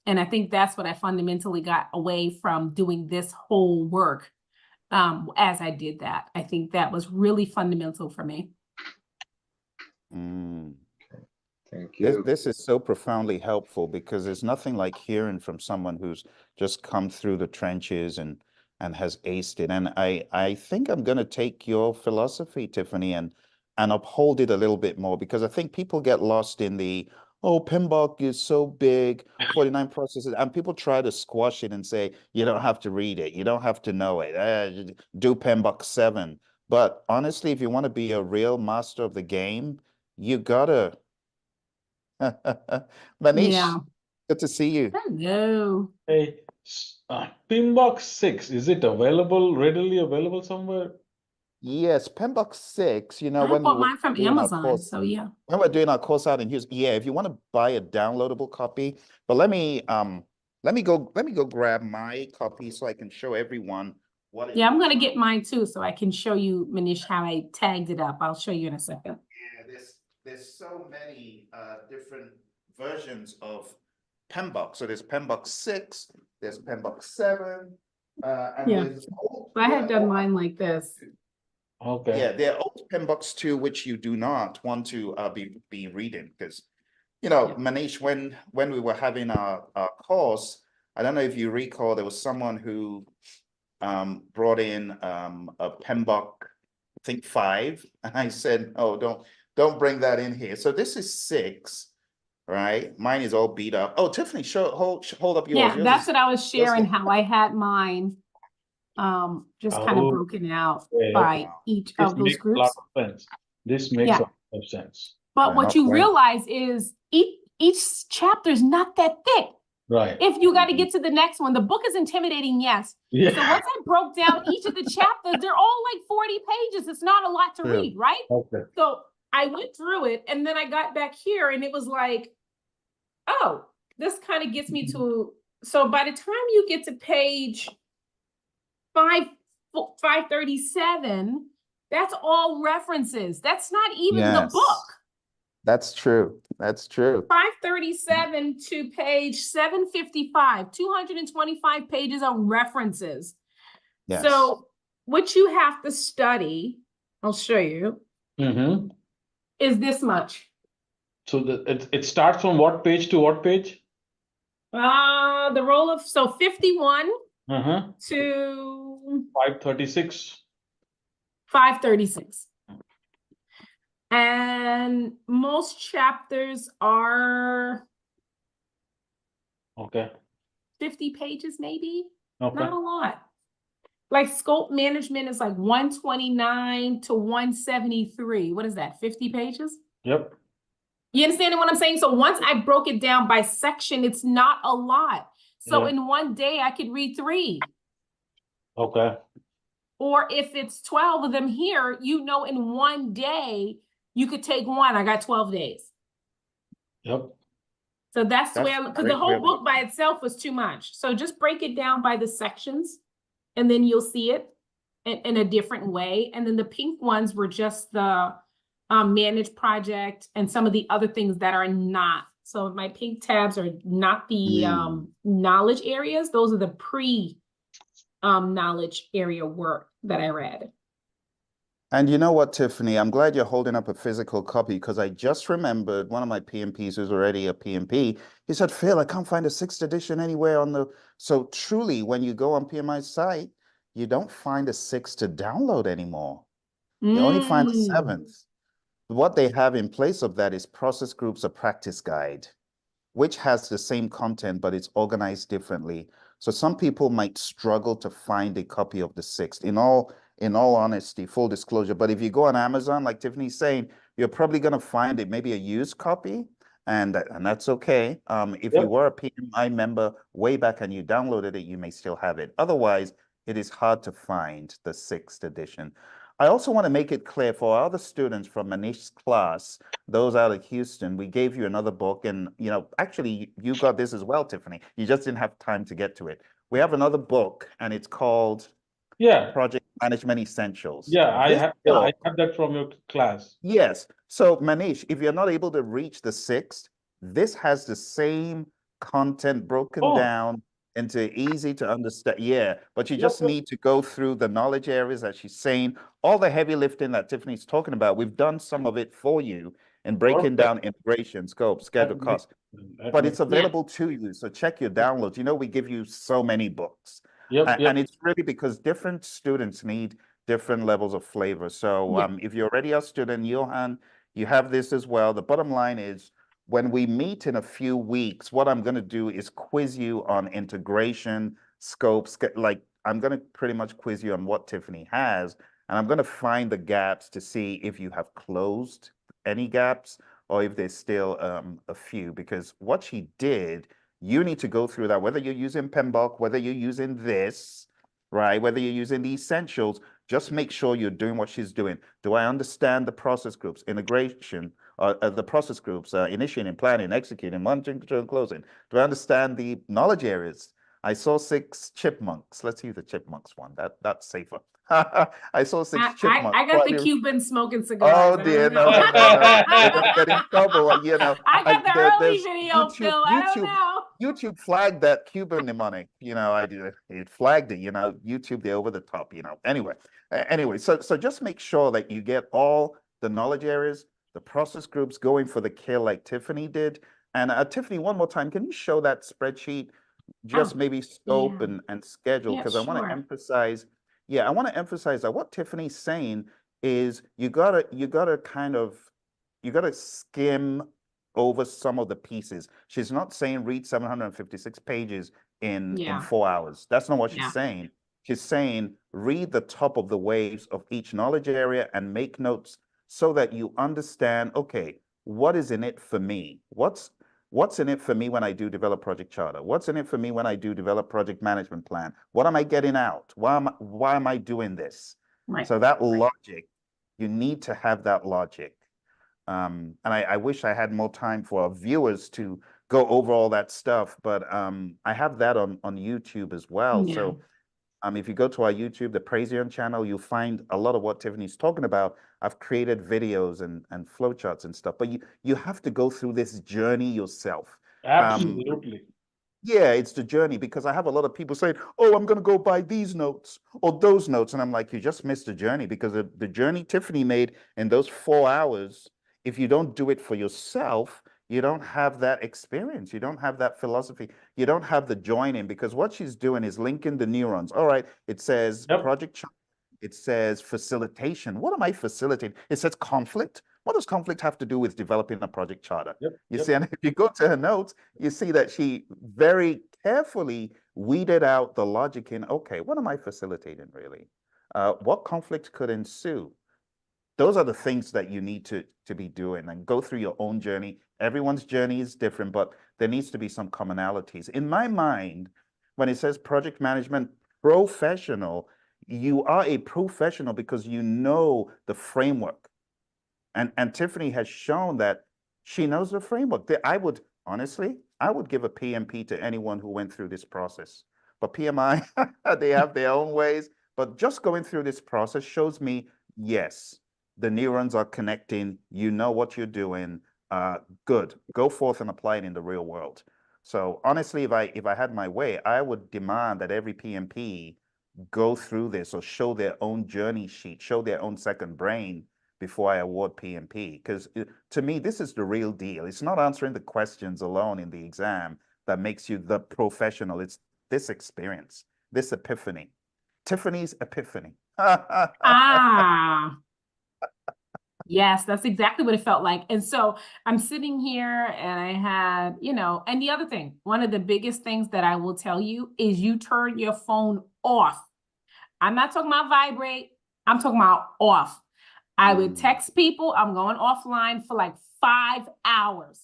And I think that's what I fundamentally got away from doing this whole work. As I did that, I think that was really fundamental for me. Okay. Thank you. This is so profoundly helpful, because there's nothing like hearing from someone who's just come through the trenches and has aced it. And I think I'm going to take your philosophy, Tiffanie, and uphold it a little bit more, because I think people get lost in the, oh, PMBOK is so big, 49 processes, and people try to squash it and say, you don't have to read it, you don't have to know it, do PMBOK 7. But honestly, if you want to be a real master of the game, you gotta. Manish, good to see you. Hello. Hey, PMBOK 6, is it readily available somewhere? Yes, PMBOK 6, you know, I when bought mine from Amazon, course, so yeah. when we're doing our course out in Houston, yeah, if you want to buy a downloadable copy, but let me go grab my copy so I can show everyone what it Yeah, I'm looks gonna like. get mine too, so I can show you, Manish, how I tagged it up. I'll show you in a second. Yeah, there's so many different versions of PMBOK. So there's PMBOK 6, there's PMBOK 7, and Yeah. there's I had done mine like this. Okay. Yeah, there are old PMBOKs too, which you do not want to be reading, because, you know, Yeah. Manish, when we were having our course, I don't know if you recall, there was someone who brought in a PMBOK, I think 5, and I said, oh, don't bring that in here. So this is 6, right? Mine is all beat up. Oh, Tiffanie, hold up yours. Yeah, that's what I was sharing, yours is- how I had mine just kind of broken out by each This of those makes a lot groups. of sense. This makes a lot of sense. But Yeah, what not you quite. realize is each chapter is not that thick. Right. If you got to get to the next one, the book is intimidating, yes. Yeah. So once I broke down each of the chapters, they're all like 40 pages. It's not a lot to True. read, right? Okay. So I went through it, and then I got back here, and it was like, oh, this kind of gets me to, so by the time you get to page 537, that's all references. That's not even the Yes. book. That's true. That's true. 537 to page 755, 225 pages of references. Yes. So what you have to study, I'll show you, Mm-hmm. is this much. So it starts from what page to what page? The roll of, so 51 Uh-huh. to 536. 536. And most chapters are Okay. 50 pages, maybe. Okay. Not a lot. Like scope management is like 129 to 173. What is that? 50 pages? Yep. You understand what I'm saying? So once I broke it down by section, it's not a lot. So Yeah. in one day, I could read 3. Okay. Or if it's 12 of them here, you know, in one day, you could take one. I got 12 days. Yep. So that's the way, That's because the great whole way of book by itself was too much. So just break it down by the sections, and then you'll see it in a different way. And then the pink ones were just the managed project and some of the other things that are not. So my pink tabs are not the knowledge areas. Those are the knowledge area work that I read. And you know what, Tiffany, I'm glad you're holding up a physical copy, because I just remembered one of my PMPs who's already a PMP. He said, Phil, I can't find a 6th edition anywhere on the. So truly, when you go on PMI's site, you don't find a 6th to download anymore. You only find a 7th. What they have in place of that is Process Groups, a practice guide, which has the same content, but it's organized differently. So some people might struggle to find a copy of the 6th. In all honesty, full disclosure, but if you go on Amazon, like Tiffany's saying, you're probably going to find it, maybe a used copy, and that's okay. If you were a PMI member way back and you downloaded it, you may still have it. Otherwise, it is hard to find the 6th edition. I also want to make it clear for our other students from Manish's class, those out of Houston, we gave you another book, and actually you got this as well, Tiffany. You just didn't have time to get to it. We have another book, and it's called Project Management Essentials. I have that from your class. Yes. So Manish, if you're not able to reach the 6th, this has the same content broken down into easy to understand. Yeah, but you just need to go through the knowledge areas that she's saying, all the heavy lifting that Tiffany's talking about. We've done some of it for you in breaking down integration, scope, schedule, cost. But it's available to you. So check your downloads. We give you so many books. And it's really because different students need different levels of flavor. So if you're already a student, Johan, you have this as well. The bottom line is, when we meet in a few weeks, what I'm going to do is quiz you on integration, scopes. Like, I'm going to pretty much quiz you on what Tiffany has, and I'm going to find the gaps to see if you have closed any gaps or if there's still a few, because what she did, you need to go through that, whether you're using PMBOK, whether you're using this, right? Whether you're using the essentials, just make sure you're doing what she's doing. Do I understand the process groups, integration, the process groups, initiating, planning, executing, monitoring, control, closing? Do I understand the knowledge areas? I saw 6 chipmunks. Let's use the chipmunks one. That's safer. I saw 6 chipmunks. I got the Cuban smoking cigars. Oh dear, no. We're gonna get in trouble. I got the early video, Phil. I don't know. YouTube flagged that Cuban mnemonic. It flagged it. YouTube, they're over the top. Anyway, so just make sure that you get all the knowledge areas, the process groups going for the kill like Tiffany did. And Tiffany, one more time, can you show that spreadsheet? Just maybe scope and schedule, because I want to emphasize. Yeah, I want to emphasize that what Tiffany's saying is you gotta skim over some of the pieces. She's not saying read 756 pages in 4 hours. That's not what she's saying. She's saying read the top of the waves of each knowledge area and make notes so that you understand, okay, what is in it for me? What's in it for me when I do develop project charter? What's in it for me when I do develop project management plan? What am I getting out? Why am I doing this? Right. So that logic, you need to have that logic. And I wish I had more time for our viewers to go over all that stuff, but I have that on YouTube as well. Yeah. So if you go to our YouTube, the Praision channel, you'll find a lot of what Tiffany's talking about. I've created videos and flowcharts and stuff, but you have to go through this journey yourself. Absolutely. Yeah, it's the journey, because I have a lot of people saying, oh, I'm going to go buy these notes or those notes. And I'm like, you just missed the journey, because the journey Tiffany made in those 4 hours, if you don't do it for yourself, you don't have that experience. You don't have that philosophy. You don't have the joining, because what she's doing is linking the neurons. All right, it says project, it says facilitation. What am I facilitating? It says conflict. What does conflict have to do with developing a project charter? You see, and if you go to her notes, you see that she very carefully weeded out the logic in, okay, what am I facilitating really? What conflict could ensue? Those are the things that you need to be doing, and go through your own journey. Everyone's journey is different, but there needs to be some commonalities. In my mind, when it says project management professional, you are a professional because you know the framework. And Tiffanie has shown that she knows the framework. I would, honestly, I would give a PMP to anyone who went through this process. But PMI, they have their own ways. But just going through this process shows me, yes, the neurons are connecting. You know what you're doing. Good. Go forth and apply it in the real world. So honestly, if I had my way, I would demand that every PMP go through this or show their own journey sheet, show their own second brain before I award PMP. Because to me, this is the real deal. It's not answering the questions alone in the exam that makes you the professional. It's this experience, this epiphany. Tiffany's epiphany. Ah, yes, that's exactly what it felt like. And so I'm sitting here and I had, and the other thing, one of the biggest things that I will tell you is you turn your phone off. I'm not talking about vibrate. I'm talking about off. I would text people. I'm going offline for like 5 hours.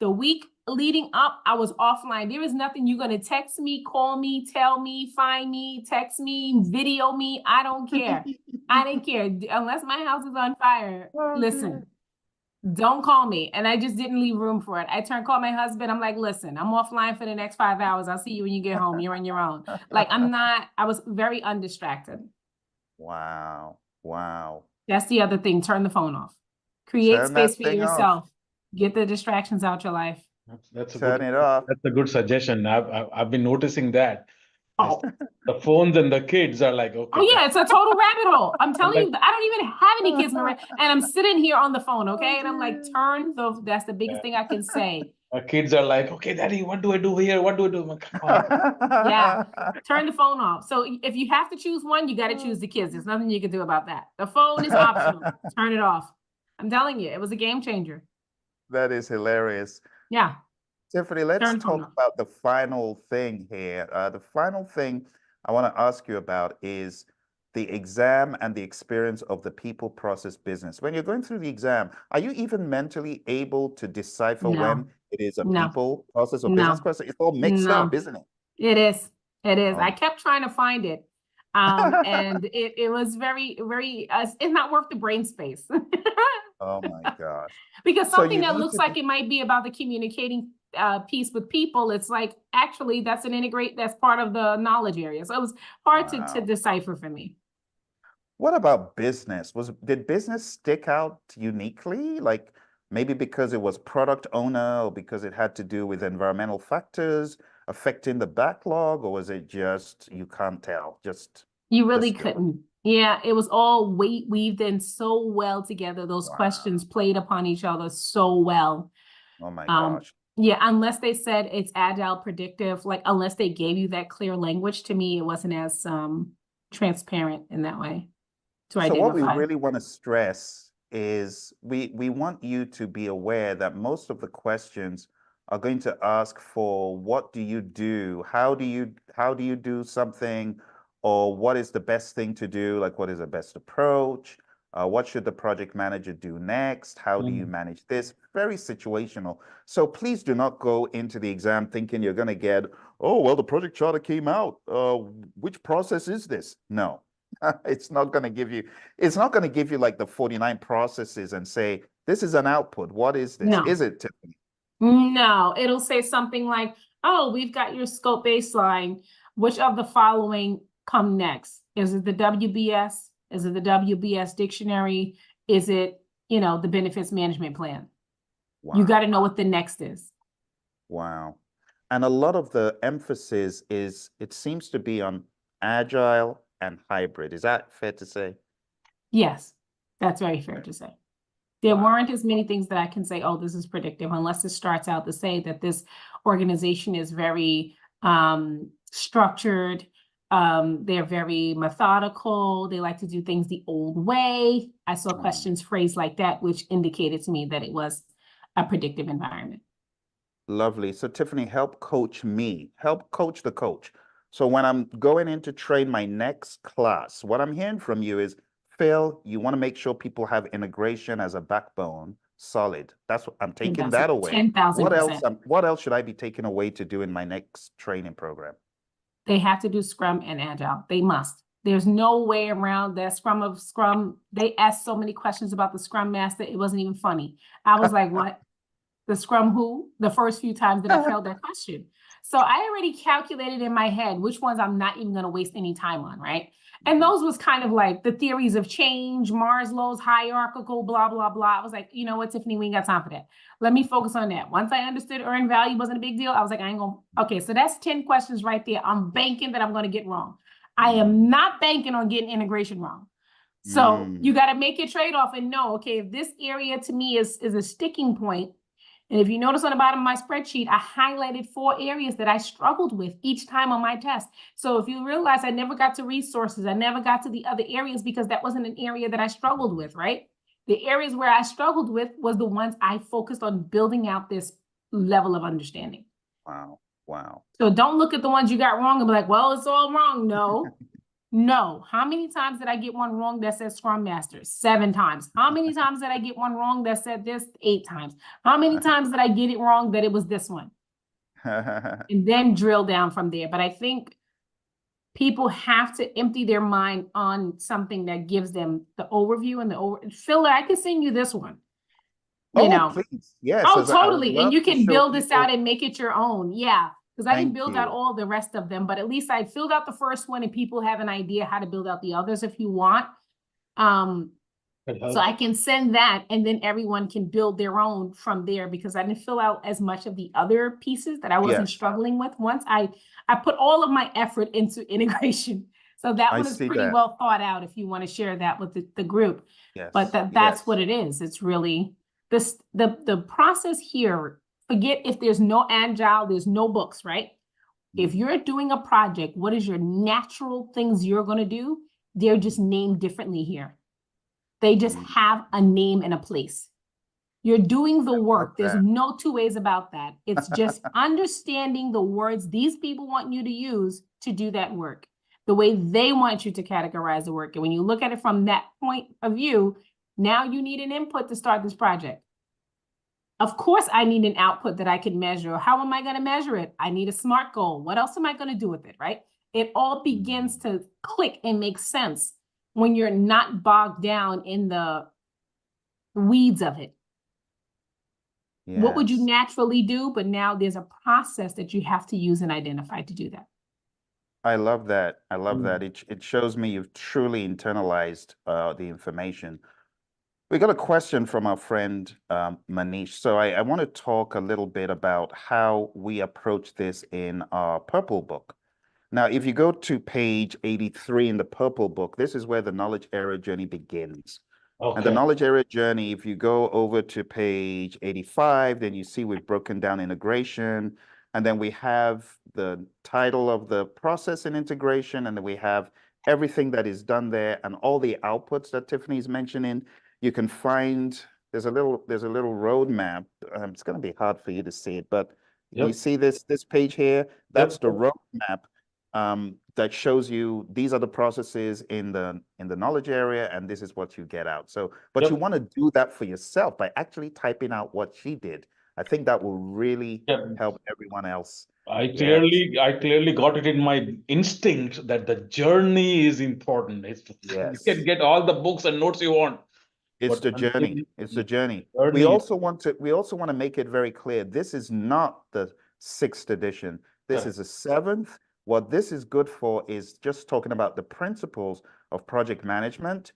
The week leading up, I was offline. There is nothing you're going to text me, call me, tell me, find me, text me, video me. I don't care. I didn't care. Unless my house is on fire. Listen, don't call me. And I just didn't leave room for it. I called my husband. I'm like, listen, I'm offline for the next 5 hours. I'll see you when you get home. You're on your own. Like, I was very undistracted. Wow. Wow. That's the other thing. Turn the phone off. Create Turn space that for thing yourself. off. Get the distractions out your life. That's a Turn good, it off. that's a good suggestion. I've been noticing that. Oh. The phones and the kids are like, okay. Oh yeah, it's a total rabbit hole. I'm telling like, you, I don't even have any kids, Maria, and I'm sitting here on the phone, okay? And I'm like, that's the biggest thing I can say. Our kids are like, okay, Daddy, what do I do here? What do I do? I'm like, come on. Yeah, turn the phone off. So if you have to choose one, you got to choose the kids. There's nothing you can do about that. The phone is optional. Turn it off. I'm telling you, it was a game changer. That is hilarious. Yeah. Tiffanie, let's talk about the final thing here. The final thing I want to ask you about is the exam and the experience of the people, process, business. When you're going through the exam, are you even mentally able to decipher when it is a people, process, or business question? It's all mixed up, isn't it? It is. It is. Oh. I kept trying to find it. And it was very, very, it's not worth the brain space. Oh my gosh. Because something that looks like it might be about the communicating piece with people, it's like, actually, that's part of the knowledge area. So it was hard to decipher for me. What about business? Did business stick out uniquely? Like maybe because it was product owner or because it had to do with environmental factors affecting the backlog, or was it just, you can't tell? You really couldn't. Yeah, it was all weaved in so well together. Those questions played upon each other so well. Oh my gosh. Yeah, unless they said it's agile predictive, like unless they gave you that clear language, to me, it wasn't as transparent in that way to identify. So what we really want to stress is we want you to be aware that most of the questions are going to ask for what do you do? How do you do something? Or what is the best thing to do? Like, what is the best approach? What should the project manager do next? How do you manage this? Very situational. So please do not go into the exam thinking you're going to get, oh, well, the project charter came out. Which process is this? No, it's not going to give you like the 49 processes and say, this is an output. What is this? No. Is it, Tiffanie? No, it'll say something like, oh, we've got your scope baseline. Which of the following come next? Is it the WBS? Is it the WBS dictionary? Is it, the benefits management plan? Wow. You got to know what the next is. Wow. And a lot of the emphasis it seems to be on agile and hybrid. Is that fair to say? Yes, that's very fair to say. There weren't as many things that I can say, oh, this is predictive, unless it starts out to say that this organization is very structured. They're very methodical. They like to do things the old way. I saw questions phrased like that, which indicated to me that it was a predictive environment. Lovely. So Tiffanie, help coach me, help coach the coach. So when I'm going in to train my next class, what I'm hearing from you is, Phil, you want to make sure people have integration as a backbone solid. That's what I'm taking that away. 10,000%. What else should I be taking away to do in my next training program? They have to do Scrum and Agile. They must. There's no way around that. Scrum, they asked so many questions about the Scrum Master, it wasn't even funny. I was like, what? The Scrum who? The first few times that I failed that question. So I already calculated in my head which ones I'm not even going to waste any time on, right? And those was kind of like the theories of change, Maslow's hierarchical, blah, blah, blah. I was like, you know what, Tiffany, we ain't got time for that. Let me focus on that. Once I understood earned value wasn't a big deal, I was like, I ain't going to. Okay, so that's 10 questions right there. I'm banking that I'm going to get wrong. I am not banking on getting integration wrong. So you got to make your trade-off and know, okay, if this area to me is a sticking point, and if you notice on the bottom of my spreadsheet, I highlighted 4 areas that I struggled with each time on my test. So if you realize I never got to resources, I never got to the other areas because that wasn't an area that I struggled with, right? The areas where I struggled with was the ones I focused on building out this level of understanding. Wow. Wow. So don't look at the ones you got wrong and be like, well, it's all wrong. No. No. How many times did I get one wrong that said Scrum Master? 7 times. How many times did I get one wrong that said this? 8 times. How many times did I get it wrong that it was this one? And then drill down from there. But I think people have to empty their mind on something that gives them the overview and Phil, I can send you this one. You know, please. Yes. oh, as I would totally. And love you to can show build this people- out and make it your own. Yeah. Because I can Thank build out you. all the rest of them, but at least I filled out the first one and people have an idea how to build out the others if you want. So I can send that and then everyone can build their own from there because I didn't fill out as much of the other pieces that I wasn't struggling with. Once I put all of my effort into integration. So that I one is see pretty that. well thought out if you want to share that with the group. Yes. But that's yes. what it is. It's really this the process here. Forget if there's no Agile, there's no books, right? If you're doing a project, what is your natural things you're going to do? They're just named differently here. They just have a name and a place. You're doing the work. There's no 2 ways about that. It's just understanding the words these people want you to use to do that work, the way they want you to categorize the work. And when you look at it from that point of view, now you need an input to start this project. Of course, I need an output that I can measure. How am I going to measure it? I need a SMART goal. What else am I going to do with it, right? It all begins to click and make sense when you're not bogged down in the weeds of it. Yes. What would you naturally do? But now there's a process that you have to use and identify to do that. I love that. I love that. It shows me you've truly internalized the information. We got a question from our friend Manish. So I want to talk a little bit about how we approach this in our Purple book. Now, if you go to page 83 in the Purple book, this is where the knowledge area journey begins. And the knowledge area journey, if you go over to page 85, then you see we've broken down integration. And then we have the title of the process in integration. And then we have everything that is done there and all the outputs that Tiffany's mentioning. You can find, there's a little roadmap. It's going to be hard for you to see it, but you see this page here? That's the roadmap that shows you these are the processes in the knowledge area, and this is what you get out. So, but you want to do that for yourself by actually typing out what she did. I think that will really help everyone else. I clearly got it in my instinct that the journey is important. You can get all the books and notes you want. It's the journey. It's the journey. We also want to make it very clear. This is not the 6th edition. This is the 7th. What this is good for is just talking about the principles of project management.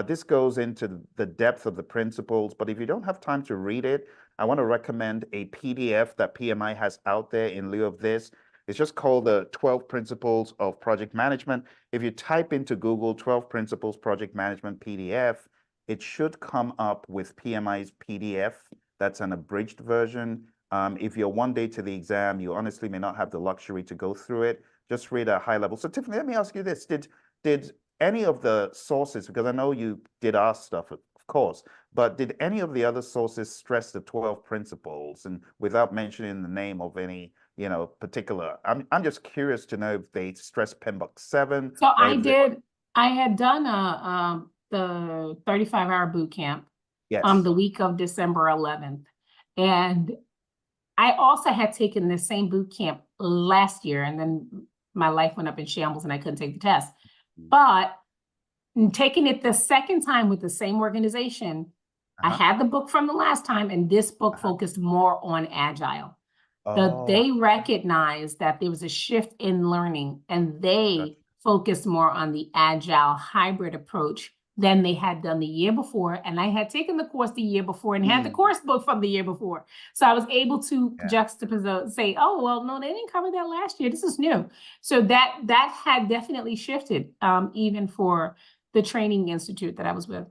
This goes into the depth of the principles, but if you don't have time to read it, I want to recommend a PDF that PMI has out there in lieu of this. It's just called the 12 Principles of Project Management. If you type into Google 12 Principles Project Management PDF, it should come up with PMI's PDF. That's an abridged version. If you're 1 day to the exam, you honestly may not have the luxury to go through it. Just read a high level. So Tiffany, let me ask you this. Did any of the sources, because I know you did our stuff, of course, but did any of the other sources stress the 12 principles, and without mentioning the name of any, particular? I'm just curious to know if they stress PMBOK 7. So I had done the 35-hour boot camp the week of December 11th. And I also had taken the same boot camp last year, and then my life went up in shambles and I couldn't take the test. But taking it the second time with the same organization, I had the book from the last time, and this book focused more on Agile. They recognized that there was a shift in learning, and they focused more on the Agile hybrid approach than they had done the year before. And I had taken the course the year before and had the course book from the year before. So I was able to juxtapose, say, oh, well, no, they didn't cover that last year. This is new. So that had definitely shifted, even for the training institute that I was with.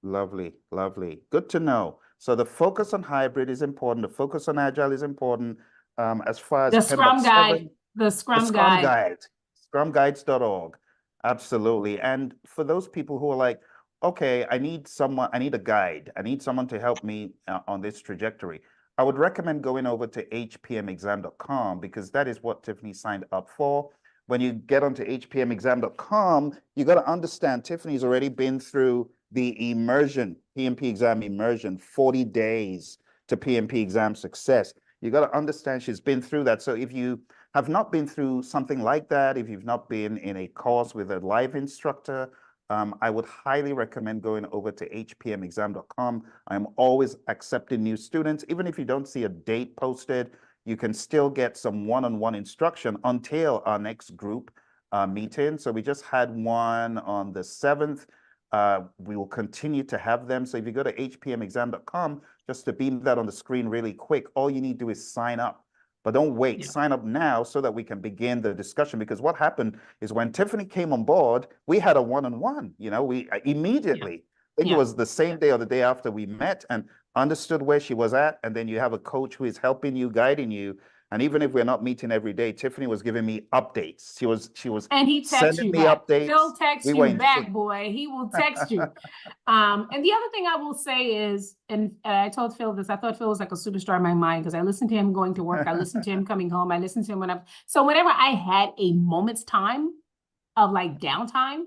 Lovely, lovely. Good to know. So the focus on hybrid is important. The focus on Agile is important. As far as The Scrum Guide, the Scrum Guide. Scrumguides.org. Absolutely. And for those people who are like, okay, I need a guide. I need someone to help me on this trajectory. I would recommend going over to hpmexam.com, because that is what Tiffanie signed up for. When you get onto hpmexam.com, you got to understand Tiffany's already been through the immersion, PMP exam immersion, 40 days to PMP exam success. You got to understand she's been through that. So if you have not been through something like that, if you've not been in a course with a live instructor, I would highly recommend going over to hpmexam.com. I'm always accepting new students. Even if you don't see a date posted, you can still get some one-on-one instruction until our next group meeting. So we just had one on the 7th. We will continue to have them. So if you go to hpmexam.com, just to beam that on the screen really quick, all you need to do is sign up. But don't wait, sign up now so that we can begin the discussion. Because what happened is when Tiffanie came on board, we had a one-on-one, we immediately, I think it was the same day or the day after we met and understood where she was at. And then you have a coach who is helping you, guiding you. And even if we're not meeting every day, Tiffanie was giving me updates. She was and he texts sending you me back. updates. He'll text you back, boy. He will text you. And the other thing I will say is, and I told Phil this, I thought Phil was like a superstar in my mind because I listened to him going to work. I listened to him coming home. I listened to him so whenever I had a moment's time of like downtime,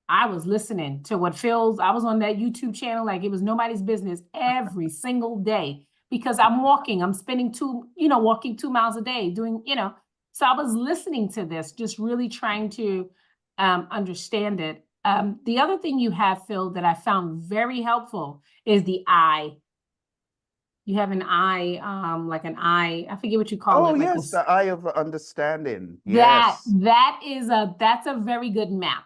I was listening to what I was on that YouTube channel like it was nobody's business every single day. Because I'm spending walking 2 miles a day doing, so I was listening to this, just really trying to understand it. The other thing you have, Phil, that I found very helpful is the I. You have an I, I forget what you call it. Oh, yes, the eye of understanding. Yes. That's a very good map.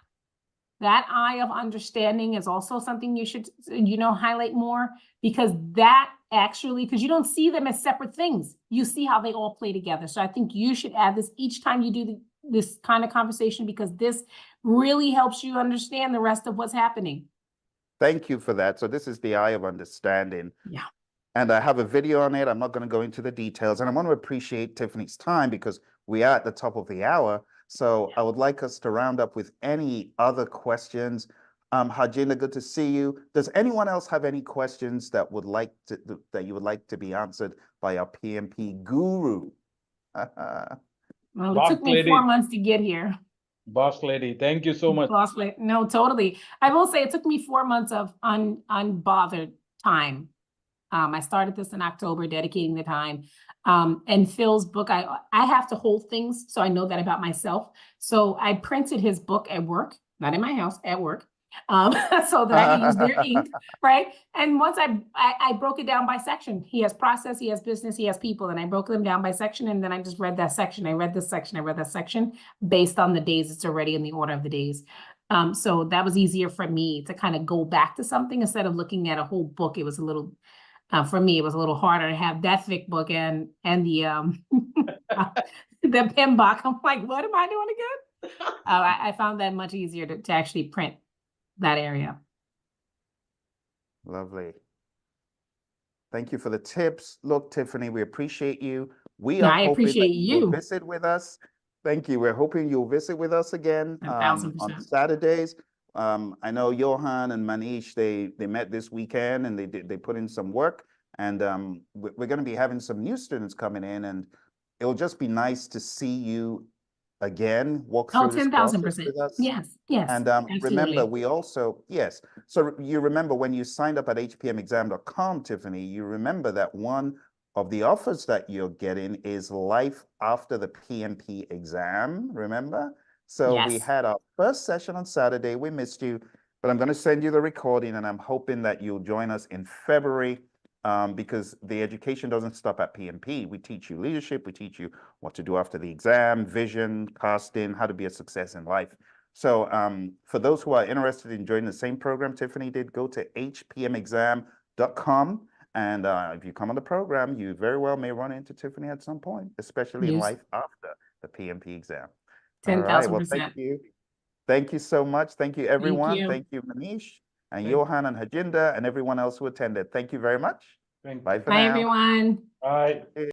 That eye of understanding is also something you should, highlight more, because because you don't see them as separate things. You see how they all play together. So I think you should add this each time you do this kind of conversation, because this really helps you understand the rest of what's happening. Thank you for that. So this is the eye of understanding. Yeah. And I have a video on it. I'm not going to go into the details. And I want to appreciate Tiffany's time because we are at the top of the hour. So I would like us to round up with any other questions. Harjinda, good to see you. Does anyone else have any questions that you would like to be answered by our PMP guru? Well, it took me 4 months to get here. Boss Lady, thank you so much. Boss Lady, no, totally. I will say it took me 4 months of unbothered time. I started this in October, dedicating the time. And Phil's book, I have to hold things, so I know that about myself. So I printed his book at work, not in my house, at work, so that I can use their ink, right? And once I broke it down by section. He has process, he has business, he has people, and I broke them down by section, and then I just read that section. I read this section, I read that section, based on the days. It's already in the order of the days. So that was easier for me to kind of go back to something instead of looking at a whole book. It was a little... for me, it was a little harder to have that thick book and the the PMBOK. I'm like, what am I doing again? I found that much easier to actually print that area. Lovely. Thank you for the tips. Look, Tiffanie, we appreciate you. I appreciate you. Visit with us. Thank you. We're hoping you'll visit with us again 1,000%. On Saturdays. I know Johan and Manish, they met this weekend and they put in some work, and we're going to be having some new students coming in, and it'll just be nice to see you again, walk through this process with us. Yes. And remember, we also, so you remember when you signed up at hpmexam.com, Tiffanie, you remember that one of the offers that you're getting is life after the PMP exam, remember? So we Yes. had our first session on Saturday. We missed you, but I'm going to send you the recording, and I'm hoping that you'll join us in February, because the education doesn't stop at PMP. We teach you leadership. We teach you what to do after the exam, vision, casting, how to be a success in life. So for those who are interested in joining the same program Tiffanie did, go to hpmexam.com. And if you come on the program, you very well may run into Tiffanie at some point, especially in Yes. life after the PMP exam. All right. Well, thank 10,000%. you. Thank you so much. Thank you, everyone. you. Thank you, Manish and Thank you. Johan and Hajinda and everyone else who attended. Thank you very much. Thank Bye you. for Bye, now. everyone. Bye.